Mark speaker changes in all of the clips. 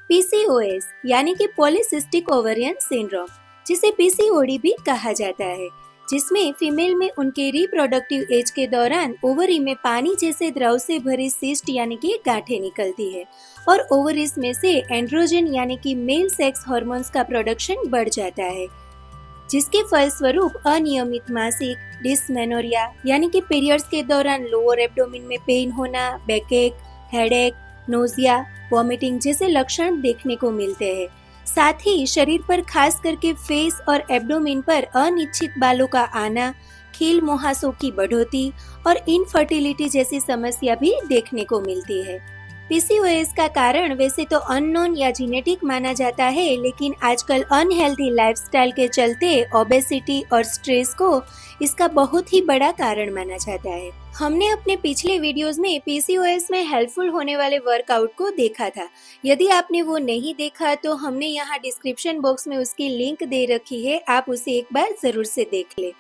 Speaker 1: PCOS यानी कि polycystic ovarian syndrome, जिसे पीसीओडी भी कहा जाता है, जिसमें फीमेल में उनके रिप्रोडक्टिव एज के दौरान ओवरी में पानी जैसे द्रव से भरी सिस्ट यानी कि गांठें निकलती है और ओवरीज में से एंड्रोजन यानी कि मेल सेक्स हार्मोन्स का प्रोडक्शन बढ़ जाता है, जिसके फलस्वरूप अनियमित मासिक, डिसमेनोरिया यानी कि पीरियड्स के दौरान लोअर एब्डोमेन में पेन होना, बैकएक, हेडेक, नोजिया, वॉमिटिंग जैसे लक्षण देखने को मिलते हैं। साथ ही शरीर पर खास करके फेस और एब्डोमेन पर अनिश्चित बालों का आना, खील मुहासों की बढ़ोतरी और इनफर्टिलिटी जैसी समस्या भी देखने को मिलती है। पीसीओएस का कारण वैसे तो अननोन या जेनेटिक माना जाता है, लेकिन आजकल अनहेल्दी लाइफस्टाइल के चलते ओबेसिटी और स्ट्रेस को इसका बहुत ही बड़ा कारण माना जाता है। हमने अपने पिछले वीडियोस में पीसीओएस में हेल्पफुल होने वाले वर्कआउट को देखा था। यदि आपने वो नहीं देखा तो हमने यहाँ डिस्क्रिप्शन बॉक्स में उसकी लिंक दे रखी है, आप उसे एक बार जरूर से देख ले।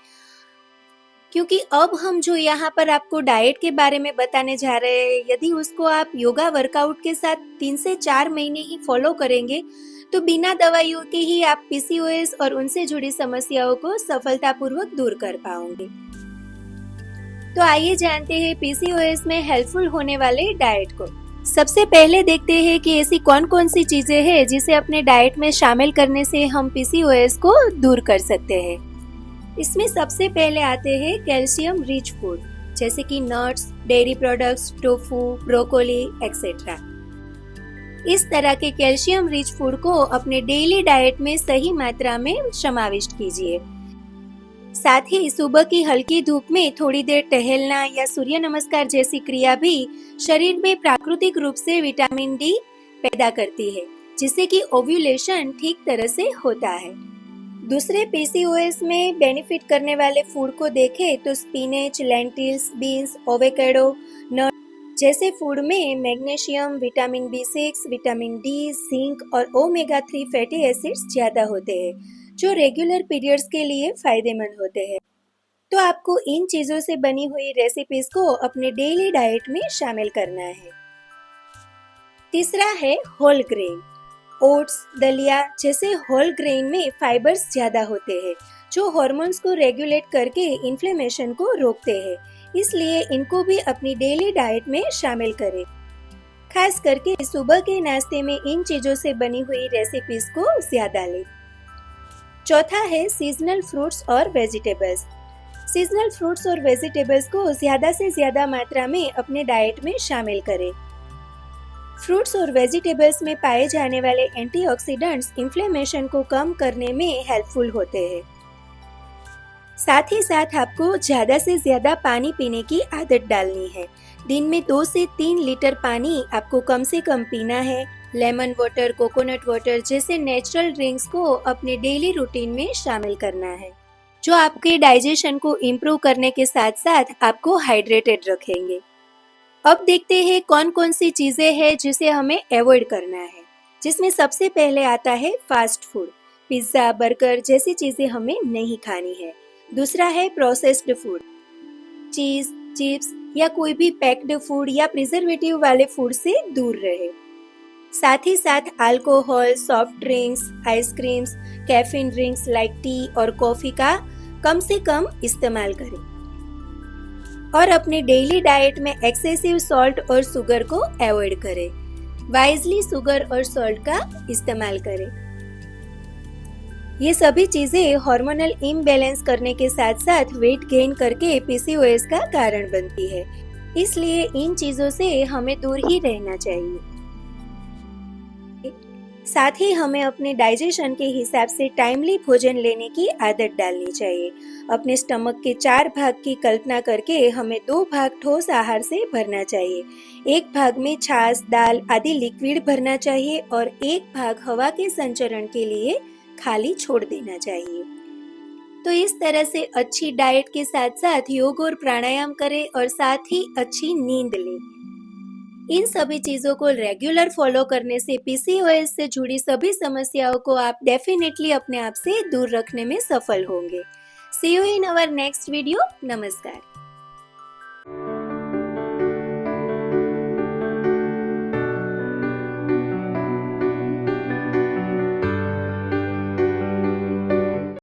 Speaker 1: क्योंकि अब हम जो यहाँ पर आपको डाइट के बारे में बताने जा रहे हैं, यदि उसको आप योगा वर्कआउट के साथ 3 से 4 महीने ही फॉलो करेंगे तो बिना दवाइयों के ही आप पीसीओएस और उनसे जुड़ी समस्याओं को सफलतापूर्वक दूर कर पाओगे। तो आइए जानते हैं पीसीओएस में हेल्पफुल होने वाले डाइट को। सबसे पहले देखते हैं कि ऐसी कौन कौन सी चीजें हैं जिसे अपने डाइट में शामिल करने से हम पीसीओएस को दूर कर सकते हैं। इसमें सबसे पहले आते हैं कैल्शियम रिच फूड, जैसे कि nuts, dairy products, tofu, broccoli etcetera. इस तरह के कैल्शियम रिच फूड को अपने डेली डाइट में सही मात्रा में समाविष्ट कीजिए। साथ ही सुबह की हल्की धूप में थोड़ी देर टहलना या सूर्य नमस्कार जैसी क्रिया भी शरीर में प्राकृतिक रूप से विटामिन डी पैदा करती है, जिससे कि ओव्यूलेशन ठीक तरह से होता है। दूसरे पीसीओएस में बेनिफिट करने वाले फूड को देखें तो spinach, lentils, beans, avocado, nut जैसे फूड में मैग्नीशियम, विटामिन बी6, विटामिन डी, जिंक और ओमेगा 3 फैटी एसिड्स ज्यादा होते हैं, जो रेगुलर पीरियड्स के लिए फायदेमंद होते हैं। तो आपको इन चीजों से बनी हुई रेसिपीज को अपने डेली डाइट में शामिल करना है। तीसरा है होल ग्रेन। ओट्स, दलिया जैसे होल ग्रेन में फाइबर्स ज्यादा होते हैं, जो हार्मोन्स को रेगुलेट करके इन्फ्लेमेशन को रोकते हैं, इसलिए इनको भी अपनी डेली डाइट में शामिल करें। खास करके सुबह के नाश्ते में इन चीजों से बनी हुई रेसिपीज को ज्यादा लें। चौथा है सीजनल फ्रूट्स और वेजिटेबल्स। सीजनल फ्रूट्स और वेजिटेबल्स को ज्यादा से ज्यादा मात्रा में अपने डाइट में शामिल करें। फ्रूट्स और वेजिटेबल्स में पाए जाने वाले एंटीऑक्सीडेंट्स इन्फ्लेमेशन को कम करने में हेल्पफुल होते हैं। साथ ही साथ आपको ज्यादा से ज्यादा पानी पीने की आदत डालनी है। दिन में 2 से 3 लीटर पानी आपको कम से कम पीना है। लेमन वाटर, कोकोनट वाटर जैसे नेचुरल ड्रिंक्स को अपने डेली रूटीन में शामिल करना है, जो आपके डाइजेशन को इम्प्रूव करने के साथ साथ आपको हाइड्रेटेड रखेंगे। अब देखते हैं कौन कौन सी चीजें हैं जिसे हमें अवॉइड करना है, जिसमें सबसे पहले आता है फास्ट फूड। पिज्जा, बर्गर जैसी चीजें हमें नहीं खानी है। दूसरा है प्रोसेस्ड फूड, चीज, चिप्स या कोई भी पैक्ड फूड या प्रिजर्वेटिव वाले फूड से दूर रहे। साथ ही साथ alcohol, soft drinks, ice creams, caffeine drinks like T और कॉफी का कम से कम इस्तेमाल करें और अपने डेली डाइट में एक्सेसिव सॉल्ट और शुगर को अवॉइड करें। वाइजली शुगर और सॉल्ट का इस्तेमाल करें। ये सभी चीजें हार्मोनल इम्बैलेंस करने के साथ साथ वेट गेन करके पीसीओएस का कारण बनती है, इसलिए इन चीजों से हमें दूर ही रहना चाहिए। साथ ही हमें अपने डाइजेशन के हिसाब से टाइमली भोजन लेने की आदत डालनी चाहिए। अपने स्टमक के 4 भाग की कल्पना करके हमें 2 भाग ठोस आहार से भरना चाहिए, 1 भाग में छाछ, दाल आदि लिक्विड भरना चाहिए और 1 भाग हवा के संचरण के लिए खाली छोड़ देना चाहिए। तो इस तरह से अच्छी डाइट के साथ साथ योग और प्राणायाम करें और साथ ही अच्छी नींद लें। इन सभी चीजों को रेगुलर फॉलो करने से पीसीओएस से जुड़ी सभी समस्याओं को आप डेफिनेटली अपने आप से दूर रखने में सफल होंगे। See you in our next video. नमस्कार।